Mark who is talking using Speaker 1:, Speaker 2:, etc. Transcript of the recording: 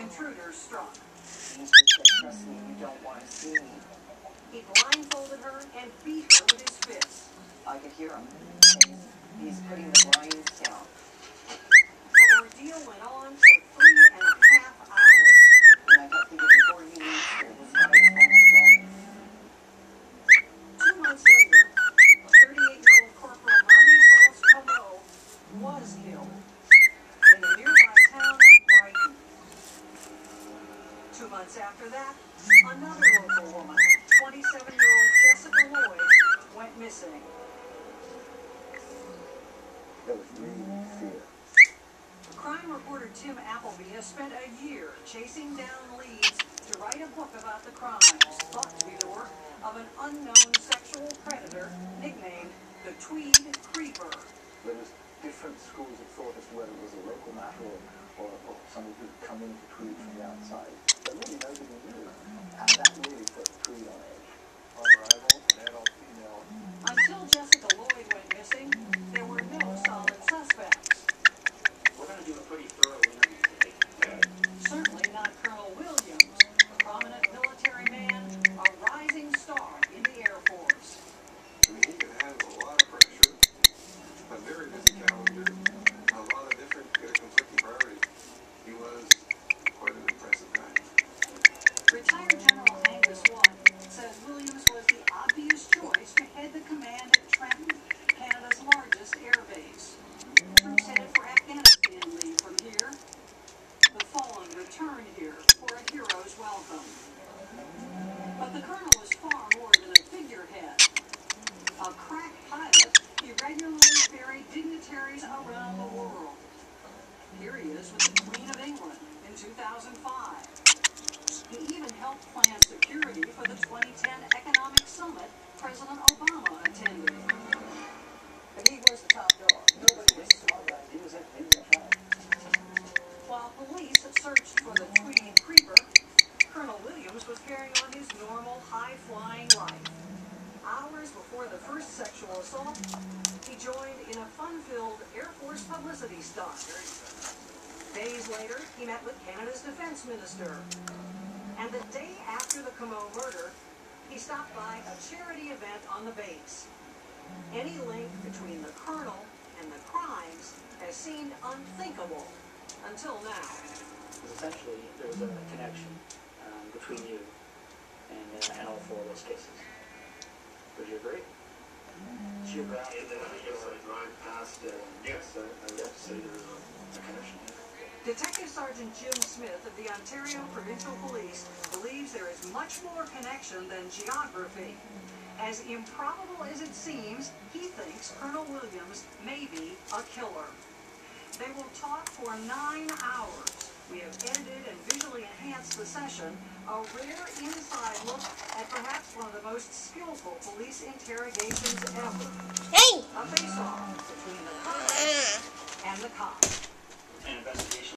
Speaker 1: intruder struck.
Speaker 2: He said, trust me, you don't want to see me.
Speaker 1: He blindfolded her and beat her with his fists.
Speaker 2: I could hear him. He's putting the blinds down.
Speaker 1: The ordeal went on for 3.5 hours.
Speaker 2: And I kept thinking before he leaves here, this guy is going to kill me.
Speaker 1: 2 months later, a 38-year-old Corporal Marie-France was killed in the nearby town of Brighton. 2 months after that, another local woman, 27-year-old Jessica Lloyd, went missing.
Speaker 3: There was really fear.
Speaker 1: Crime reporter Tim Appleby has spent a year chasing down leads to write a book about the crimes thought to be the work of an unknown sexual predator nicknamed the Tweed Creeper.
Speaker 3: There was different schools of thought as to whether it was a local matter or somebody who'd come into Tweed from the outside. But really nobody knew. And that really put Tweed on edge. On arrival, an adult female.
Speaker 1: Until Jessica Lloyd went missing, there were no solid suspects.
Speaker 4: We're going to do a pretty thorough interview today.
Speaker 1: Certainly not Colonel Williams, a prominent military man, a rising star in the Air Force.
Speaker 5: I mean, he can handle a lot of pressure, a very busy calendar, a lot of different conflicting priorities. He was quite an impressive guy.
Speaker 1: Retired General Angus Watt says Williams was the obvious choice to head the command at Trenton, Canada's largest air base. Troops headed for Afghanistan leave from here. The fallen returned here for a hero's welcome. But the colonel was far more than a figurehead. A crack pilot, he regularly ferried dignitaries around the world. Here he is with the Queen of England in 2005. He even helped plan security for the 2010 economic summit President Obama attended.
Speaker 2: But he was the top dog. Nobody was smarter. He was a top.
Speaker 1: While police searched for the Tweed Creeper, Colonel Williams was carrying on his normal high-flying life. Hours before the first sexual assault, he joined in a fun-filled Air Force publicity stunt. Days later, he met with Canada's defense minister. And the day after the Comeau murder, he stopped by a charity event on the base. Any link between the colonel and the crimes has seemed unthinkable until now.
Speaker 4: Essentially, there was a connection between you and all four of those cases. Would you agree? Geographically,
Speaker 5: As I drive past, yes, I have to say there is a connection here.
Speaker 1: Detective Sergeant Jim Smith of the Ontario Provincial Police believes there is much more connection than geography. As improbable as it seems, he thinks Colonel Williams may be a killer. They will talk for 9 hours. We have edited and visually enhanced the session, a rare inside look at perhaps one of the most skillful police interrogations ever. A face-off between the colonel and the cop.
Speaker 4: an investigation